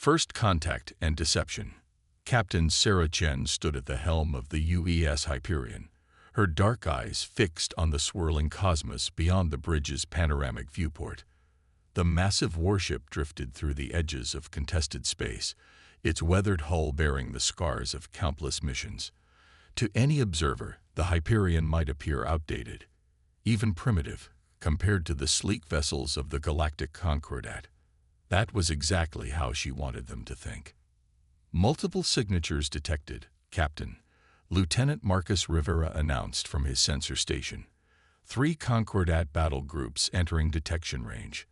First contact and deception. Captain Sarah Chen stood at the helm of the UES Hyperion, her dark eyes fixed on the swirling cosmos beyond the bridge's panoramic viewport. The massive warship drifted through the edges of contested space, its weathered hull bearing the scars of countless missions. To any observer, the Hyperion might appear outdated, even primitive, compared to the sleek vessels of the Galactic Concordat. That was exactly how she wanted them to think. Multiple signatures detected, Captain. Lieutenant Marcus Rivera announced from his sensor station. 3 Concordat battle groups entering detection range.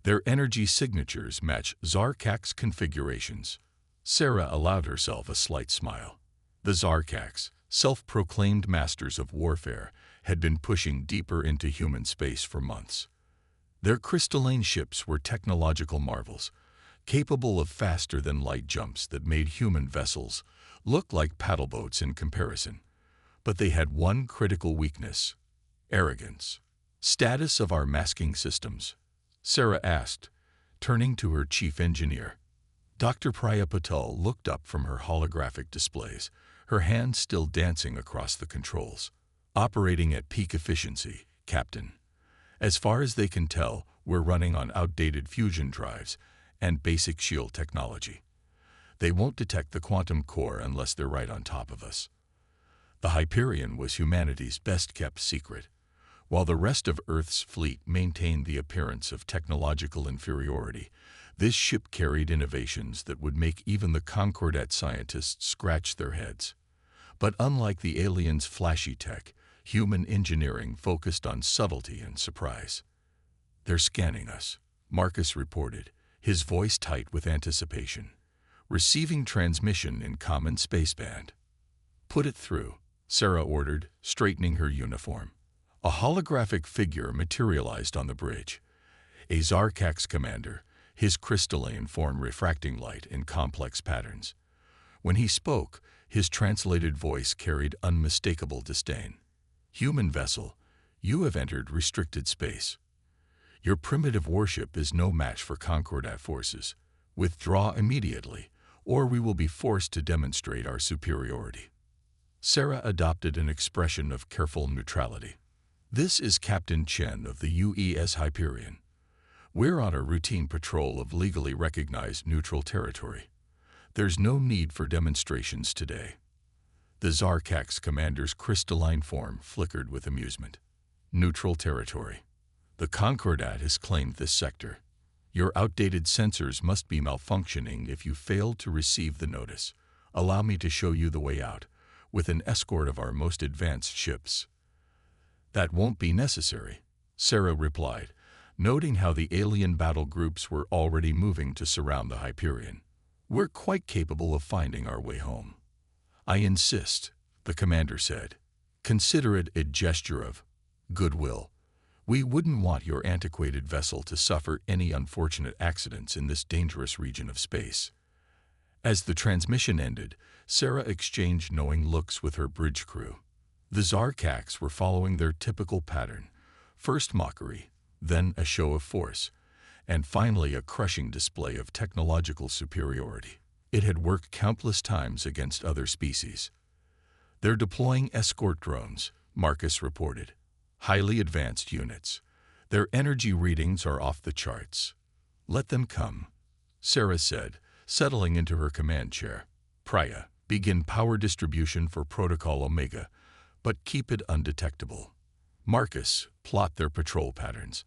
Their energy signatures match Zarkak's configurations. Sarah allowed herself a slight smile. The Zarkaks, self-proclaimed masters of warfare, had been pushing deeper into human space for months. Their crystalline ships were technological marvels, capable of faster-than-light jumps that made human vessels look like paddleboats in comparison. But they had one critical weakness: arrogance. Status of our masking systems? Sarah asked, turning to her chief engineer. Dr. Priya Patel looked up from her holographic displays, her hands still dancing across the controls. Operating at peak efficiency, Captain. As far as they can tell, we're running on outdated fusion drives and basic shield technology. They won't detect the quantum core unless they're right on top of us. The Hyperion was humanity's best-kept secret. While the rest of Earth's fleet maintained the appearance of technological inferiority, this ship carried innovations that would make even the Concordat scientists scratch their heads. But unlike the aliens' flashy tech, human engineering focused on subtlety and surprise. "They're scanning us," Marcus reported, his voice tight with anticipation. "Receiving transmission in common spaceband." "Put it through," Sarah ordered, straightening her uniform. A holographic figure materialized on the bridge. A Zarkak's commander, his crystalline form refracting light in complex patterns. When he spoke, his translated voice carried unmistakable disdain. "Human vessel, you have entered restricted space. Your primitive warship is no match for Concordat forces. Withdraw immediately, or we will be forced to demonstrate our superiority." Sarah adopted an expression of careful neutrality. "This is Captain Chen of the UES Hyperion. We're on a routine patrol of legally recognized neutral territory. There's no need for demonstrations today." The Zarkak's commander's crystalline form flickered with amusement. "Neutral territory. The Concordat has claimed this sector. Your outdated sensors must be malfunctioning if you failed to receive the notice. Allow me to show you the way out, with an escort of our most advanced ships." "That won't be necessary," Sarah replied, noting how the alien battle groups were already moving to surround the Hyperion. "We're quite capable of finding our way home." "I insist," the commander said. "Consider it a gesture of goodwill. We wouldn't want your antiquated vessel to suffer any unfortunate accidents in this dangerous region of space." As the transmission ended, Sarah exchanged knowing looks with her bridge crew. The Zarkaks were following their typical pattern: first mockery, then a show of force, and finally a crushing display of technological superiority. It had worked countless times against other species. "They're deploying escort drones," Marcus reported. "Highly advanced units. Their energy readings are off the charts." "Let them come," Sarah said, settling into her command chair. "Priya, begin power distribution for Protocol Omega, but keep it undetectable. Marcus, plot their patrol patterns.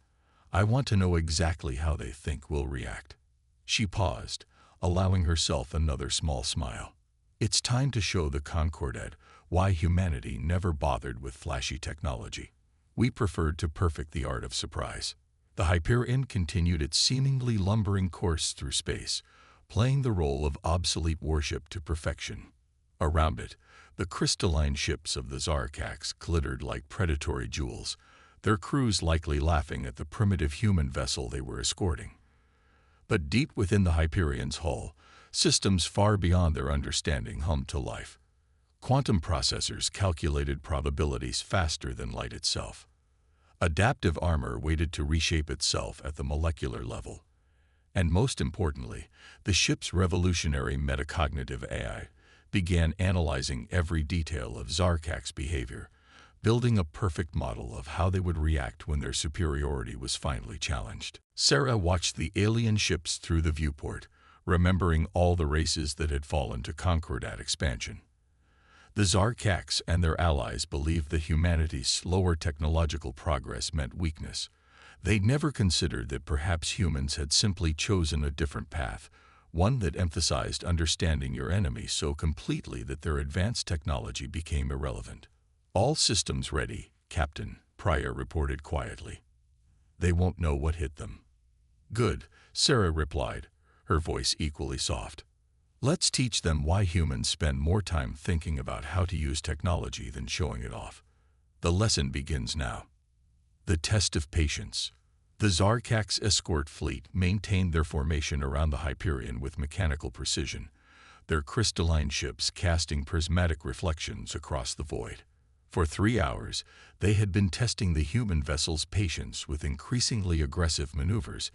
I want to know exactly how they think we'll react." She paused, allowing herself another small smile. "It's time to show the Concordat why humanity never bothered with flashy technology. We preferred to perfect the art of surprise." The Hyperion continued its seemingly lumbering course through space, playing the role of obsolete warship to perfection. Around it, the crystalline ships of the Zarkaks glittered like predatory jewels, their crews likely laughing at the primitive human vessel they were escorting. But deep within the Hyperion's hull, systems far beyond their understanding hummed to life. Quantum processors calculated probabilities faster than light itself. Adaptive armor waited to reshape itself at the molecular level. And most importantly, the ship's revolutionary metacognitive AI began analyzing every detail of Zarkak's behavior, building a perfect model of how they would react when their superiority was finally challenged. Sarah watched the alien ships through the viewport, remembering all the races that had fallen to counterattack expansion. The Zarkaks and their allies believed that humanity's slower technological progress meant weakness. They'd never considered that perhaps humans had simply chosen a different path, one that emphasized understanding your enemy so completely that their advanced technology became irrelevant. "All systems ready, Captain," Pryor reported quietly. "They won't know what hit them." "Good," Sarah replied, her voice equally soft. "Let's teach them why humans spend more time thinking about how to use technology than showing it off. The lesson begins now." The test of patience. The Zarkak's escort fleet maintained their formation around the Hyperion with mechanical precision, their crystalline ships casting prismatic reflections across the void. For 3 hours, they had been testing the human vessel's patience with increasingly aggressive maneuvers,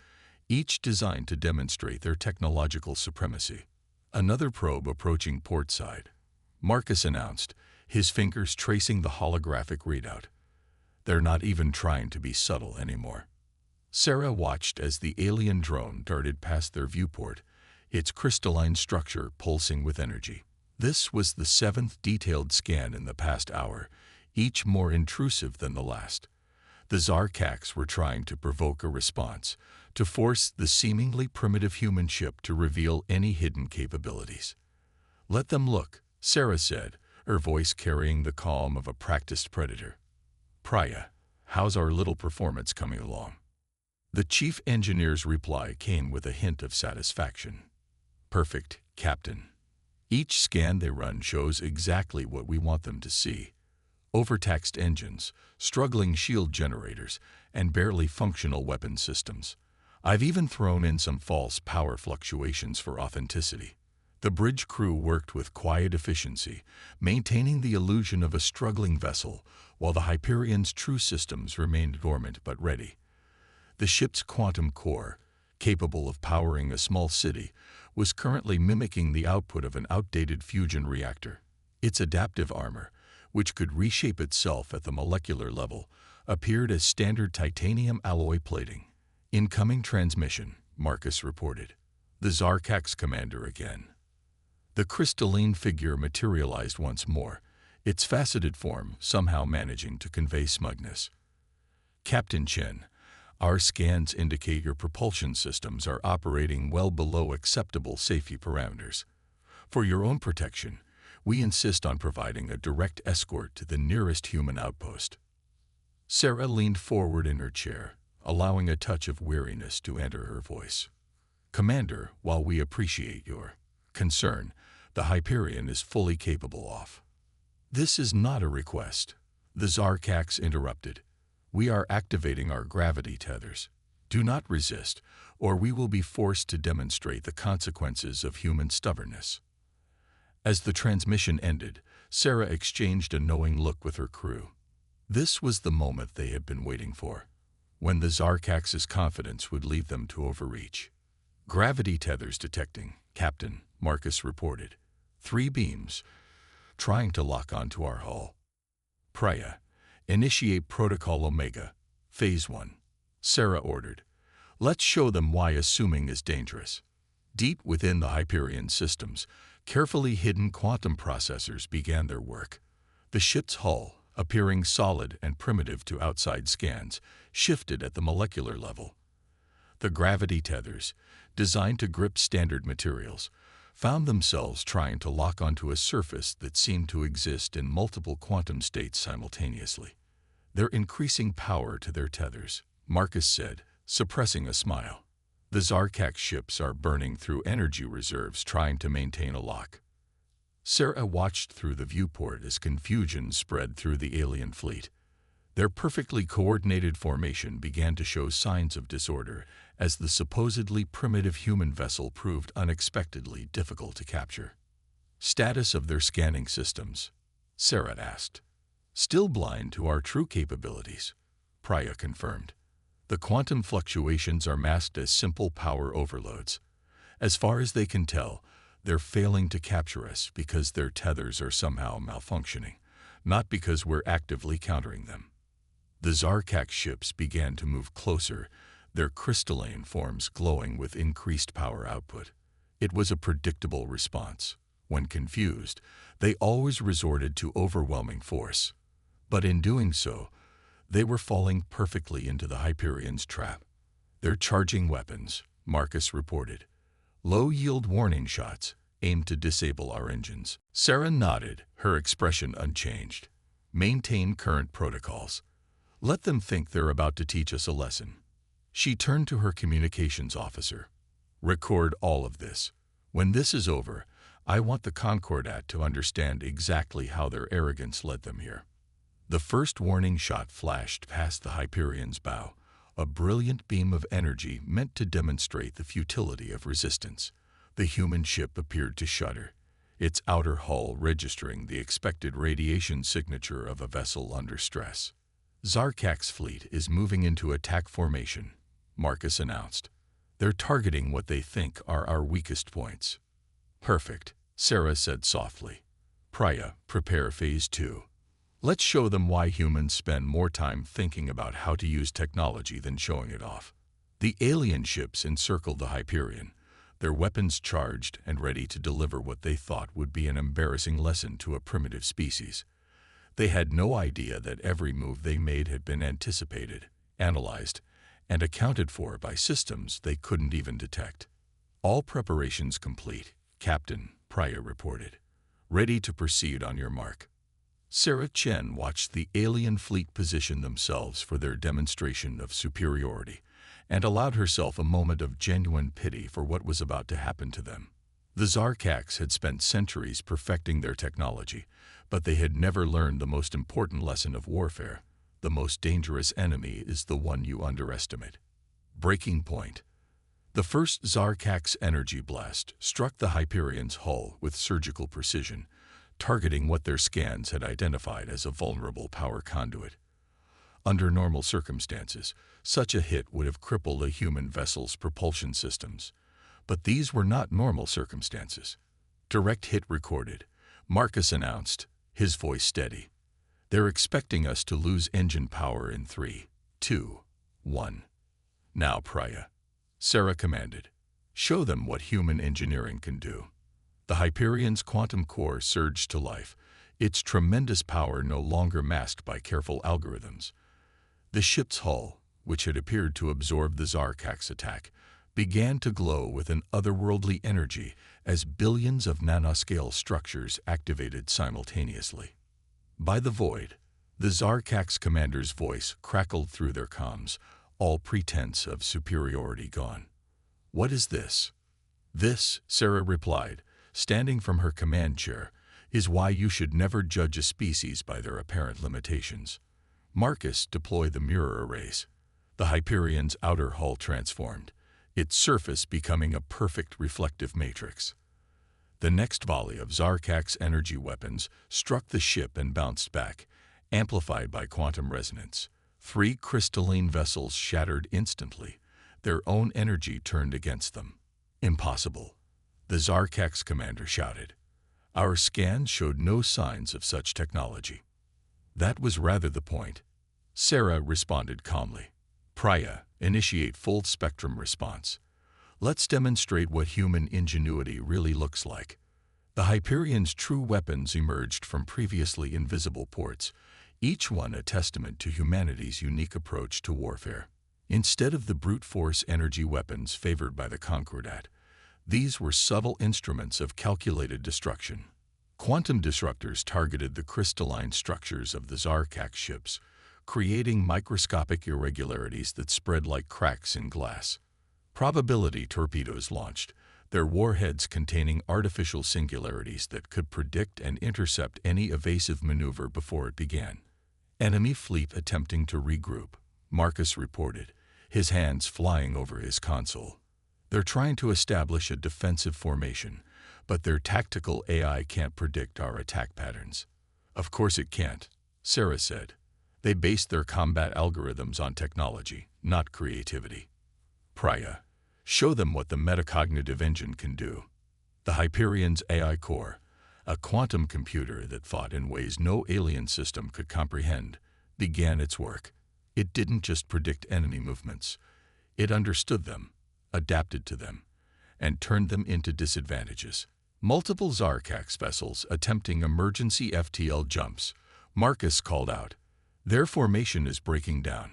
each designed to demonstrate their technological supremacy. "Another probe approaching portside," Marcus announced, his fingers tracing the holographic readout. "They're not even trying to be subtle anymore." Sarah watched as the alien drone darted past their viewport, its crystalline structure pulsing with energy. This was the 7th detailed scan in the past hour, each more intrusive than the last. The Zarkaks were trying to provoke a response, to force the seemingly primitive human ship to reveal any hidden capabilities. "Let them look," Sarah said, her voice carrying the calm of a practiced predator. "Praya, how's our little performance coming along?" The chief engineer's reply came with a hint of satisfaction. "Perfect, Captain. Each scan they run shows exactly what we want them to see. Overtaxed engines, struggling shield generators, and barely functional weapon systems. I've even thrown in some false power fluctuations for authenticity." The bridge crew worked with quiet efficiency, maintaining the illusion of a struggling vessel, while the Hyperion's true systems remained dormant but ready. The ship's quantum core, capable of powering a small city, was currently mimicking the output of an outdated fusion reactor. Its adaptive armor, which could reshape itself at the molecular level, appeared as standard titanium alloy plating. "Incoming transmission," Marcus reported. "The Zarkak's commander again." The crystalline figure materialized once more, its faceted form somehow managing to convey smugness. "Captain Chen, our scans indicate your propulsion systems are operating well below acceptable safety parameters. For your own protection, we insist on providing a direct escort to the nearest human outpost." Sarah leaned forward in her chair, allowing a touch of weariness to enter her voice. "Commander, while we appreciate your concern, the Hyperion is fully capable of—" "This is not a request," the Zarkaks interrupted. "We are activating our gravity tethers. Do not resist, or we will be forced to demonstrate the consequences of human stubbornness." As the transmission ended, Sarah exchanged a knowing look with her crew. This was the moment they had been waiting for, when the Zarkaks' confidence would lead them to overreach. "Gravity tethers detecting, Captain," Marcus reported. 3 beams, trying to lock onto our hull. "Praya, initiate Protocol Omega, Phase 1, Sarah ordered. "Let's show them why assuming is dangerous." Deep within the Hyperion systems, carefully hidden quantum processors began their work. The ship's hull, appearing solid and primitive to outside scans, shifted at the molecular level. The gravity tethers, designed to grip standard materials, found themselves trying to lock onto a surface that seemed to exist in multiple quantum states simultaneously. "They're increasing power to their tethers," Marcus said, suppressing a smile. "The Zarkak ships are burning through energy reserves trying to maintain a lock." Sarah watched through the viewport as confusion spread through the alien fleet. Their perfectly coordinated formation began to show signs of disorder as the supposedly primitive human vessel proved unexpectedly difficult to capture. "Status of their scanning systems?" Sarah asked. "Still blind to our true capabilities," Praya confirmed. The quantum fluctuations are masked as simple power overloads. As far as they can tell, they're failing to capture us because their tethers are somehow malfunctioning, not because we're actively countering them. The Zarkak ships began to move closer, their crystalline forms glowing with increased power output. It was a predictable response. When confused, they always resorted to overwhelming force. But in doing so, they were falling perfectly into the Hyperion's trap. "They're charging weapons," Marcus reported. "Low-yield warning shots, aimed to disable our engines." Sarah nodded, her expression unchanged. "Maintain current protocols. Let them think they're about to teach us a lesson." She turned to her communications officer. "Record all of this. When this is over, I want the Concordat to understand exactly how their arrogance led them here." The first warning shot flashed past the Hyperion's bow, a brilliant beam of energy meant to demonstrate the futility of resistance. The human ship appeared to shudder, its outer hull registering the expected radiation signature of a vessel under stress. "Zarkak's fleet is moving into attack formation," Marcus announced. "They're targeting what they think are our weakest points." "Perfect," Sarah said softly. "Priya, prepare Phase 2. Let's show them why humans spend more time thinking about how to use technology than showing it off." The alien ships encircled the Hyperion, their weapons charged and ready to deliver what they thought would be an embarrassing lesson to a primitive species. They had no idea that every move they made had been anticipated, analyzed, and accounted for by systems they couldn't even detect. "All preparations complete," Captain Priya reported. "Ready to proceed on your mark." Sarah Chen watched the alien fleet position themselves for their demonstration of superiority and allowed herself a moment of genuine pity for what was about to happen to them. The Zarkaks had spent centuries perfecting their technology, but they had never learned the most important lesson of warfare. The most dangerous enemy is the one you underestimate. Breaking point. The first Zarkak's energy blast struck the Hyperion's hull with surgical precision, targeting what their scans had identified as a vulnerable power conduit. Under normal circumstances, such a hit would have crippled a human vessel's propulsion systems. But these were not normal circumstances. "Direct hit recorded," Marcus announced, his voice steady. "They're expecting us to lose engine power in 3, 2, 1. Now, Priya," Sarah commanded. "Show them what human engineering can do." The Hyperion's quantum core surged to life, its tremendous power no longer masked by careful algorithms. The ship's hull, which had appeared to absorb the Zarkak's attack, began to glow with an otherworldly energy as billions of nanoscale structures activated simultaneously. By the void, the Zarkak's commander's voice crackled through their comms, all pretense of superiority gone. "What is this?" "This," Sarah replied, standing from her command chair, "is why you should never judge a species by their apparent limitations." Marcus deployed the mirror arrays. The Hyperion's outer hull transformed, its surface becoming a perfect reflective matrix. The next volley of Zarkak's energy weapons struck the ship and bounced back, amplified by quantum resonance. 3 crystalline vessels shattered instantly, their own energy turned against them. "Impossible," the Zarkak's commander shouted. "Our scans showed no signs of such technology." "That was rather the point," Sarah responded calmly. "Priya, initiate full spectrum response. Let's demonstrate what human ingenuity really looks like." The Hyperion's true weapons emerged from previously invisible ports, each one a testament to humanity's unique approach to warfare. Instead of the brute force energy weapons favored by the Concordat, these were subtle instruments of calculated destruction. Quantum disruptors targeted the crystalline structures of the Zarkak ships, creating microscopic irregularities that spread like cracks in glass. Probability torpedoes launched, their warheads containing artificial singularities that could predict and intercept any evasive maneuver before it began. "Enemy fleet attempting to regroup," Marcus reported, his hands flying over his console. "They're trying to establish a defensive formation, but their tactical AI can't predict our attack patterns." "Of course it can't," Sarah said. They based their combat algorithms on technology, not creativity. Priya, show them what the metacognitive engine can do. The Hyperion's AI core, a quantum computer that thought in ways no alien system could comprehend, began its work. It didn't just predict enemy movements. It understood them, adapted to them, and turned them into disadvantages. Multiple Zarkax vessels attempting emergency FTL jumps, Marcus called out. Their formation is breaking down.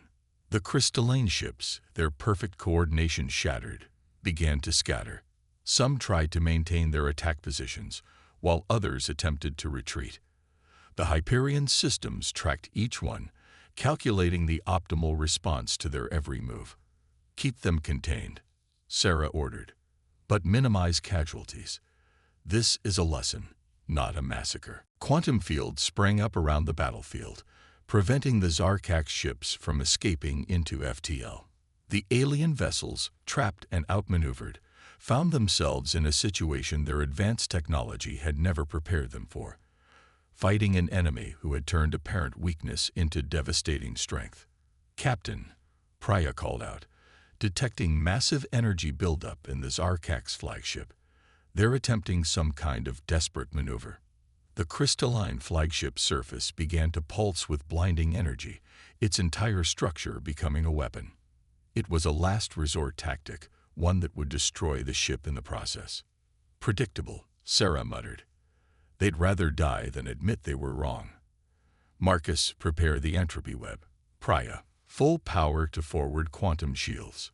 The crystalline ships, their perfect coordination shattered, began to scatter. Some tried to maintain their attack positions, while others attempted to retreat. The Hyperion systems tracked each one, calculating the optimal response to their every move. Keep them contained, Sarah ordered, but minimize casualties. This is a lesson, not a massacre. Quantum fields sprang up around the battlefield, preventing the Zarkax ships from escaping into FTL. The alien vessels, trapped and outmaneuvered, found themselves in a situation their advanced technology had never prepared them for, fighting an enemy who had turned apparent weakness into devastating strength. Captain, Priya called out, detecting massive energy buildup in the Zarkax flagship. They're attempting some kind of desperate maneuver. The crystalline flagship surface began to pulse with blinding energy, its entire structure becoming a weapon. It was a last resort tactic, one that would destroy the ship in the process. Predictable, Sarah muttered. They'd rather die than admit they were wrong. Marcus, prepare the entropy web. Priya, full power to forward quantum shields.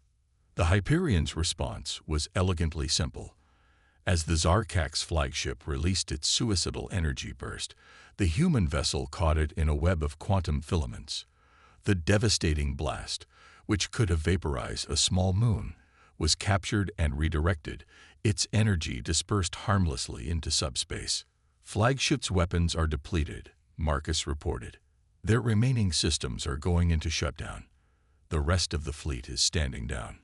The Hyperion's response was elegantly simple. As the Zarkax flagship released its suicidal energy burst, the human vessel caught it in a web of quantum filaments. The devastating blast, which could have vaporized a small moon, was captured and redirected, its energy dispersed harmlessly into subspace. Flagship's weapons are depleted, Marcus reported. Their remaining systems are going into shutdown. The rest of the fleet is standing down.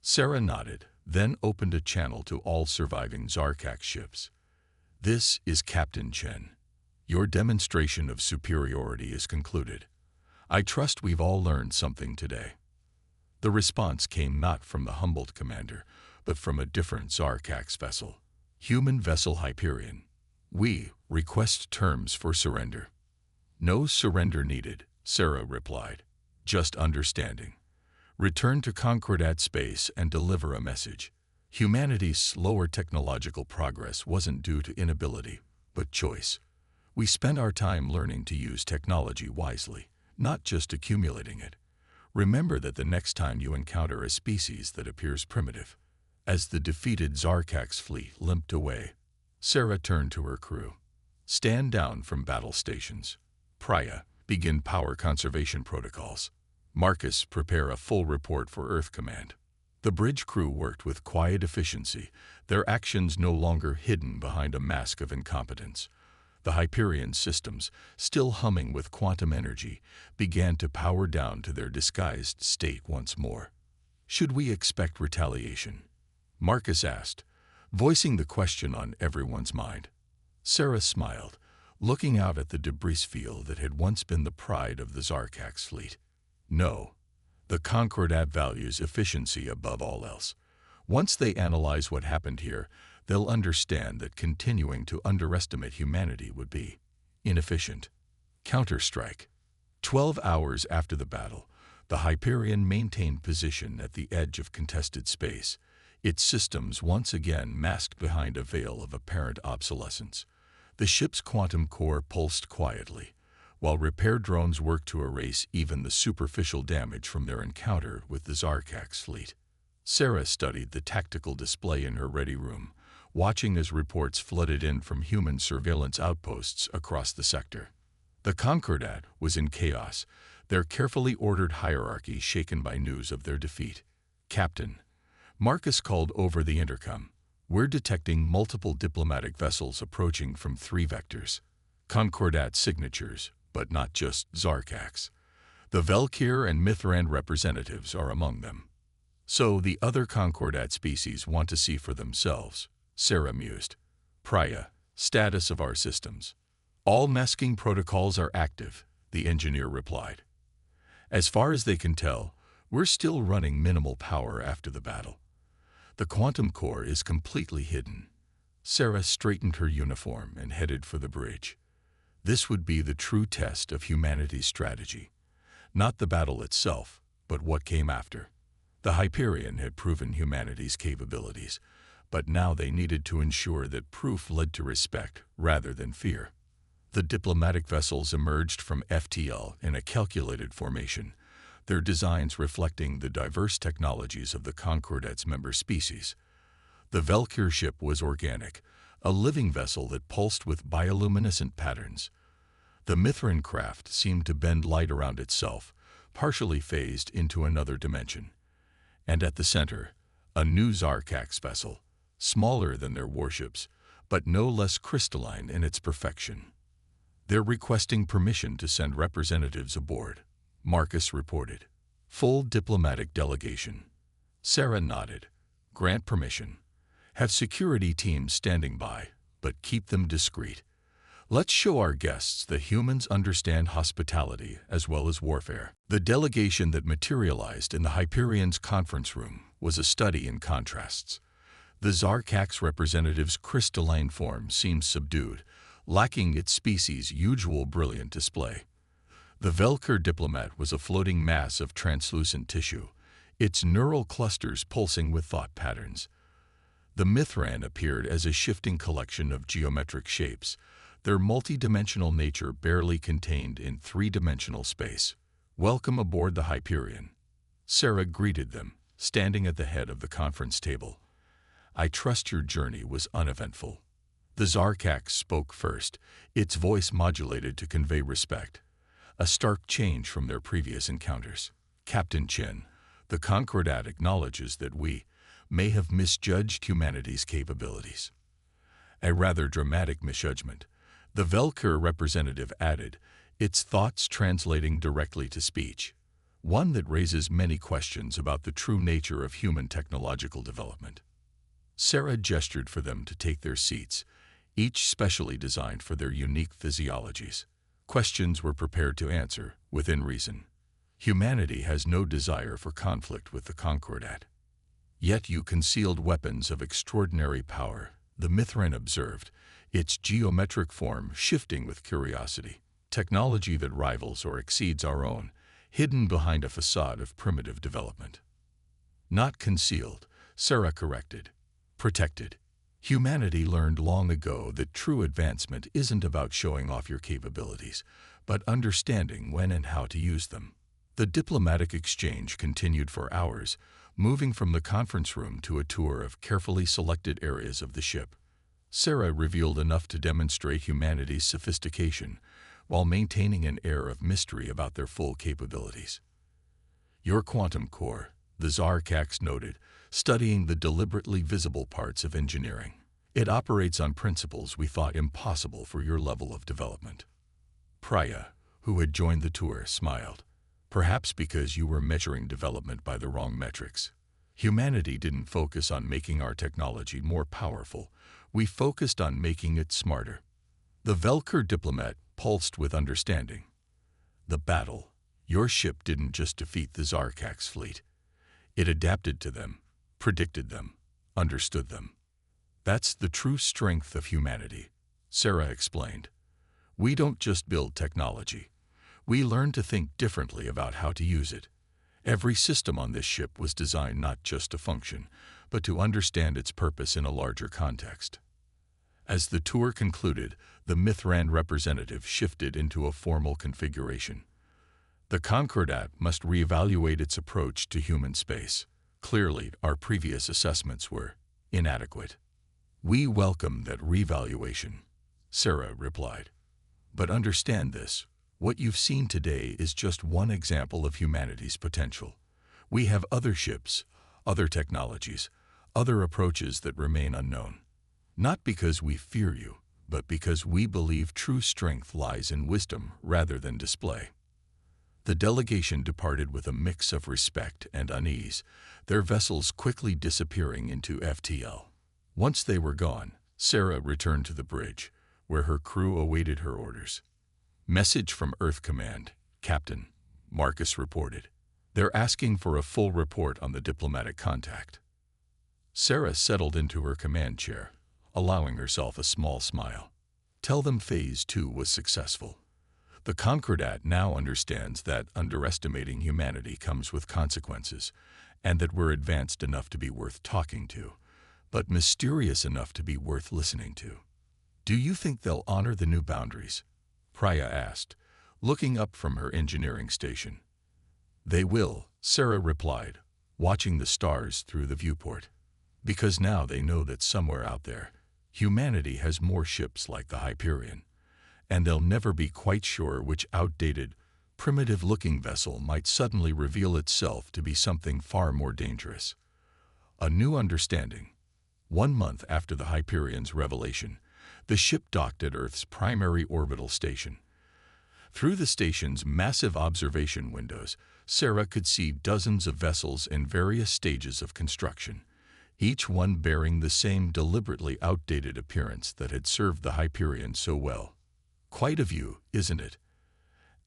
Sarah nodded, then opened a channel to all surviving Zarkax ships. This is Captain Chen. Your demonstration of superiority is concluded. I trust we've all learned something today. The response came not from the humbled commander, but from a different Zarkax vessel. Human vessel Hyperion. We request terms for surrender. No surrender needed, Sarah replied. Just understanding. Return to Concordat space and deliver a message. Humanity's slower technological progress wasn't due to inability, but choice. We spent our time learning to use technology wisely, not just accumulating it. Remember that the next time you encounter a species that appears primitive. As the defeated Zarkax fleet limped away, Sarah turned to her crew. Stand down from battle stations. Priya, begin power conservation protocols. Marcus, prepare a full report for Earth Command. The bridge crew worked with quiet efficiency, their actions no longer hidden behind a mask of incompetence. The Hyperion systems, still humming with quantum energy, began to power down to their disguised state once more. Should we expect retaliation? Marcus asked, voicing the question on everyone's mind. Sarah smiled, looking out at the debris field that had once been the pride of the Zarkax fleet. No. The Concordat values efficiency above all else. Once they analyze what happened here, they'll understand that continuing to underestimate humanity would be inefficient. Counterstrike. 12 hours after the battle, the Hyperion maintained position at the edge of contested space, its systems once again masked behind a veil of apparent obsolescence. The ship's quantum core pulsed quietly, while repair drones worked to erase even the superficial damage from their encounter with the Zarkax fleet. Sarah studied the tactical display in her ready room, watching as reports flooded in from human surveillance outposts across the sector. The Concordat was in chaos, their carefully ordered hierarchy shaken by news of their defeat. Captain, Marcus called over the intercom. We're detecting multiple diplomatic vessels approaching from 3 vectors. Concordat signatures, but not just Zarkax. The Velkir and Mithran representatives are among them. So the other Concordat species want to see for themselves, Sarah mused. Priya, status of our systems. All masking protocols are active, the engineer replied. As far as they can tell, we're still running minimal power after the battle. The quantum core is completely hidden. Sarah straightened her uniform and headed for the bridge. This would be the true test of humanity's strategy. Not the battle itself, but what came after. The Hyperion had proven humanity's capabilities, but now they needed to ensure that proof led to respect rather than fear. The diplomatic vessels emerged from FTL in a calculated formation, their designs reflecting the diverse technologies of the Concordat's member species. The Valkyr ship was organic, a living vessel that pulsed with bioluminescent patterns. The Mithran craft seemed to bend light around itself, partially phased into another dimension. And at the center, a new Zarkax vessel, smaller than their warships, but no less crystalline in its perfection. They're requesting permission to send representatives aboard, Marcus reported. Full diplomatic delegation. Sarah nodded. Grant permission. Have security teams standing by, but keep them discreet. Let's show our guests that humans understand hospitality as well as warfare. The delegation that materialized in the Hyperion's conference room was a study in contrasts. The Zarkax representative's crystalline form seemed subdued, lacking its species' usual brilliant display. The Velker diplomat was a floating mass of translucent tissue, its neural clusters pulsing with thought patterns. The Mithran appeared as a shifting collection of geometric shapes, their multidimensional nature barely contained in three-dimensional space. Welcome aboard the Hyperion. Sarah greeted them, standing at the head of the conference table. I trust your journey was uneventful. The Zarkax spoke first, its voice modulated to convey respect. A stark change from their previous encounters. Captain Chen, the Concordat acknowledges that we may have misjudged humanity's capabilities. A rather dramatic misjudgment. The Velker representative added, its thoughts translating directly to speech. One that raises many questions about the true nature of human technological development. Sarah gestured for them to take their seats, each specially designed for their unique physiologies. Questions were prepared to answer, within reason. Humanity has no desire for conflict with the Concordat. Yet you concealed weapons of extraordinary power, the Mithran observed, its geometric form shifting with curiosity. Technology that rivals or exceeds our own, hidden behind a facade of primitive development. Not concealed, Sarah corrected. Protected. Humanity learned long ago that true advancement isn't about showing off your capabilities, but understanding when and how to use them. The diplomatic exchange continued for hours, moving from the conference room to a tour of carefully selected areas of the ship. Sarah revealed enough to demonstrate humanity's sophistication, while maintaining an air of mystery about their full capabilities. Your quantum core, the Zarkax noted, studying the deliberately visible parts of engineering. It operates on principles we thought impossible for your level of development. Priya, who had joined the tour, smiled. Perhaps because you were measuring development by the wrong metrics. Humanity didn't focus on making our technology more powerful. We focused on making it smarter. The Velker diplomat pulsed with understanding. The battle. Your ship didn't just defeat the Zarkax fleet. It adapted to them, predicted them, understood them. That's the true strength of humanity, Sarah explained. We don't just build technology. We learn to think differently about how to use it. Every system on this ship was designed not just to function, but to understand its purpose in a larger context. As the tour concluded, the Mithran representative shifted into a formal configuration. The Concordat must reevaluate its approach to human space. Clearly, our previous assessments were inadequate. We welcome that reevaluation, Sarah replied. But understand this, what you've seen today is just one example of humanity's potential. We have other ships, other technologies, other approaches that remain unknown. Not because we fear you, but because we believe true strength lies in wisdom rather than display. The delegation departed with a mix of respect and unease, their vessels quickly disappearing into FTL. Once they were gone, Sarah returned to the bridge, where her crew awaited her orders. Message from Earth Command, Captain. Marcus reported. "They're asking for a full report on the diplomatic contact." Sarah settled into her command chair, allowing herself a small smile. "Tell them Phase 2 was successful. The Concordat now understands that underestimating humanity comes with consequences, and that we're advanced enough to be worth talking to, but mysterious enough to be worth listening to." "Do you think they'll honor the new boundaries?" Priya asked, looking up from her engineering station. "They will," Sarah replied, watching the stars through the viewport. "Because now they know that somewhere out there, humanity has more ships like the Hyperion, and they'll never be quite sure which outdated, primitive-looking vessel might suddenly reveal itself to be something far more dangerous." A new understanding. 1 month after the Hyperion's revelation, the ship docked at Earth's primary orbital station. Through the station's massive observation windows, Sarah could see dozens of vessels in various stages of construction, each one bearing the same deliberately outdated appearance that had served the Hyperion so well. "Quite a view, isn't it?"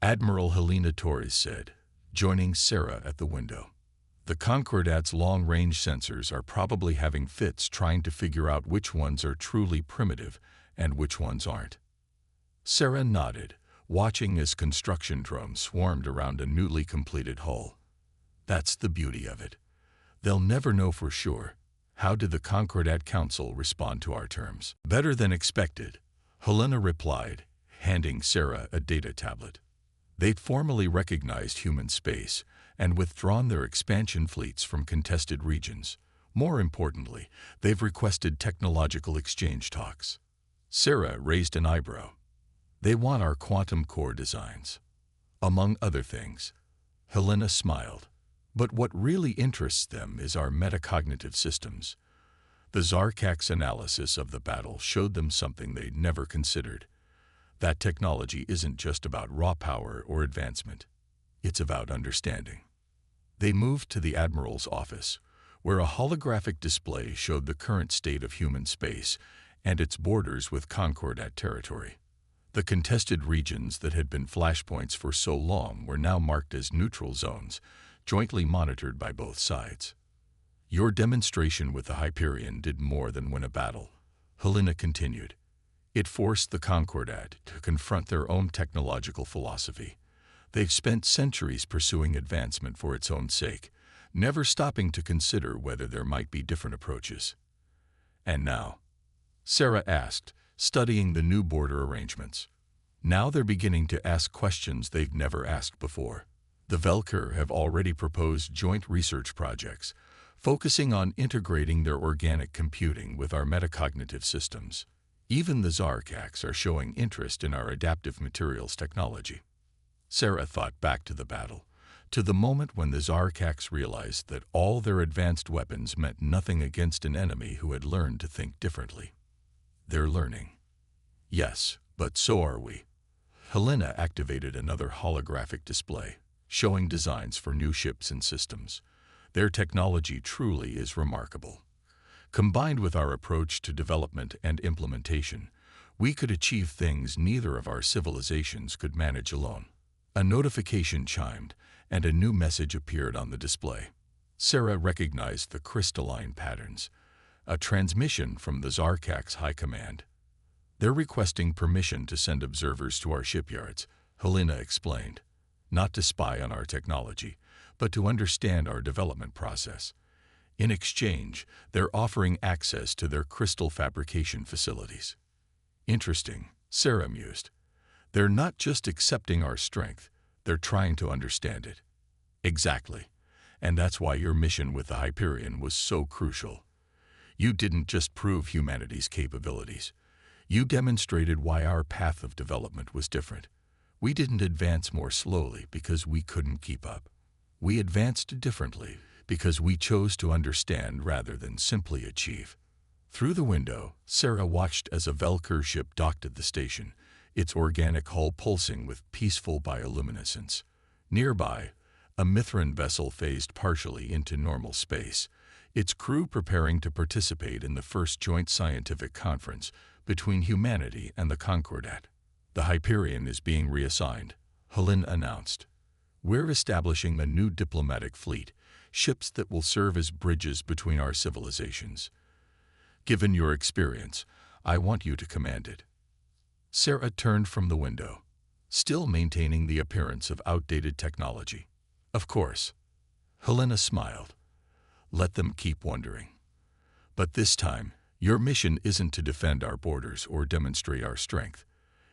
Admiral Helena Torres said, joining Sarah at the window. "The Concordat's long-range sensors are probably having fits trying to figure out which ones are truly primitive and which ones aren't." Sarah nodded, watching as construction drones swarmed around a newly completed hull. "That's the beauty of it. They'll never know for sure. How did the Concordat Council respond to our terms?" "Better than expected," Helena replied, handing Sarah a data tablet. They'd formally recognized human space and withdrawn their expansion fleets from contested regions. More importantly, they've requested technological exchange talks. Sarah raised an eyebrow. "They want our quantum core designs, among other things." Helena smiled. "But what really interests them is our metacognitive systems. The Zarkak's analysis of the battle showed them something they'd never considered. That technology isn't just about raw power or advancement. It's about understanding." They moved to the Admiral's office, where a holographic display showed the current state of human space and its borders with Concordat territory. The contested regions that had been flashpoints for so long were now marked as neutral zones, jointly monitored by both sides. "Your demonstration with the Hyperion did more than win a battle," Helena continued. "It forced the Concordat to confront their own technological philosophy. They've spent centuries pursuing advancement for its own sake, never stopping to consider whether there might be different approaches." "And now?" Sarah asked, studying the new border arrangements. "Now they're beginning to ask questions they've never asked before. The Velker have already proposed joint research projects, focusing on integrating their organic computing with our metacognitive systems. Even the Zarkaks are showing interest in our adaptive materials technology." Sarah thought back to the battle, to the moment when the Zarkaks realized that all their advanced weapons meant nothing against an enemy who had learned to think differently. "They're learning." "Yes, but so are we." Helena activated another holographic display, showing designs for new ships and systems. "Their technology truly is remarkable. Combined with our approach to development and implementation, we could achieve things neither of our civilizations could manage alone." A notification chimed, and a new message appeared on the display. Sarah recognized the crystalline patterns, a transmission from the Zarkak's High Command. "They're requesting permission to send observers to our shipyards," Helena explained. "Not to spy on our technology, but to understand our development process. In exchange, they're offering access to their crystal fabrication facilities." "Interesting," Sarah mused. "They're not just accepting our strength, they're trying to understand it." "Exactly. And that's why your mission with the Hyperion was so crucial. You didn't just prove humanity's capabilities. You demonstrated why our path of development was different. We didn't advance more slowly because we couldn't keep up. We advanced differently because we chose to understand rather than simply achieve." Through the window, Sarah watched as a Velker ship docked at the station, its organic hull pulsing with peaceful bioluminescence. Nearby, a Mithran vessel phased partially into normal space, its crew preparing to participate in the first joint scientific conference between humanity and the Concordat. "The Hyperion is being reassigned," Helena announced. We're establishing a new diplomatic fleet, ships that will serve as bridges between our civilizations. Given your experience, I want you to command it." Sarah turned from the window, still maintaining the appearance of outdated technology. "Of course." Helena smiled. "Let them keep wondering. But this time, your mission isn't to defend our borders or demonstrate our strength.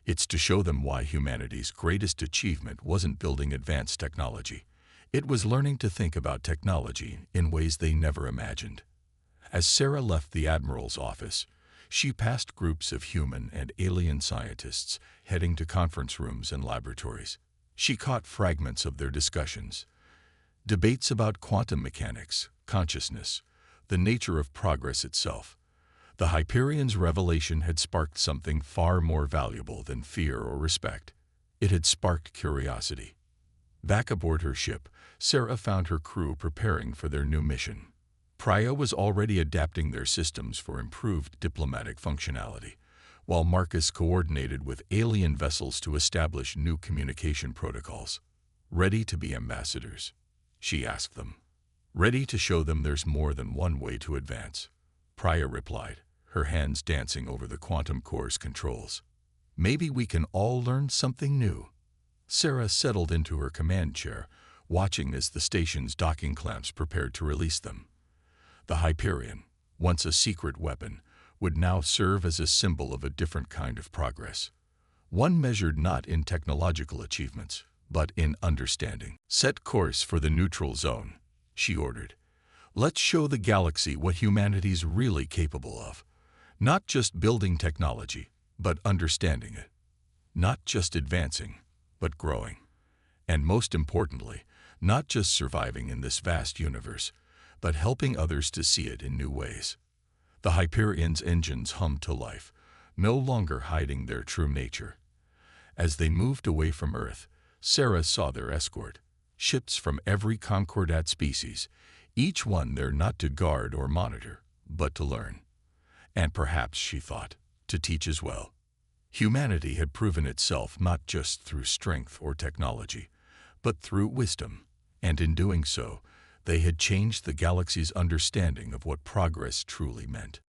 It's to show them why humanity's greatest achievement wasn't building advanced technology. It was learning to think about technology in ways they never imagined." As Sarah left the Admiral's office, she passed groups of human and alien scientists heading to conference rooms and laboratories. She caught fragments of their discussions. Debates about quantum mechanics, consciousness, the nature of progress itself. The Hyperion's revelation had sparked something far more valuable than fear or respect. It had sparked curiosity. Back aboard her ship, Sarah found her crew preparing for their new mission. Priya was already adapting their systems for improved diplomatic functionality, while Marcus coordinated with alien vessels to establish new communication protocols. "Ready to be ambassadors?" she asked them. "Ready to show them there's more than one way to advance," Priya replied, her hands dancing over the quantum core's controls. "Maybe we can all learn something new." Sarah settled into her command chair, watching as the station's docking clamps prepared to release them. The Hyperion, once a secret weapon, would now serve as a symbol of a different kind of progress. One measured not in technological achievements, but in understanding. "Set course for the neutral zone," she ordered. "Let's show the galaxy what humanity's really capable of. Not just building technology, but understanding it. Not just advancing, but growing. And most importantly, not just surviving in this vast universe, but helping others to see it in new ways." The Hyperion's engines hummed to life, no longer hiding their true nature. As they moved away from Earth, Sarah saw their escort, ships from every concordat species, each one there not to guard or monitor, but to learn. And perhaps, she thought, to teach as well. Humanity had proven itself not just through strength or technology, but through wisdom, and in doing so, they had changed the galaxy's understanding of what progress truly meant.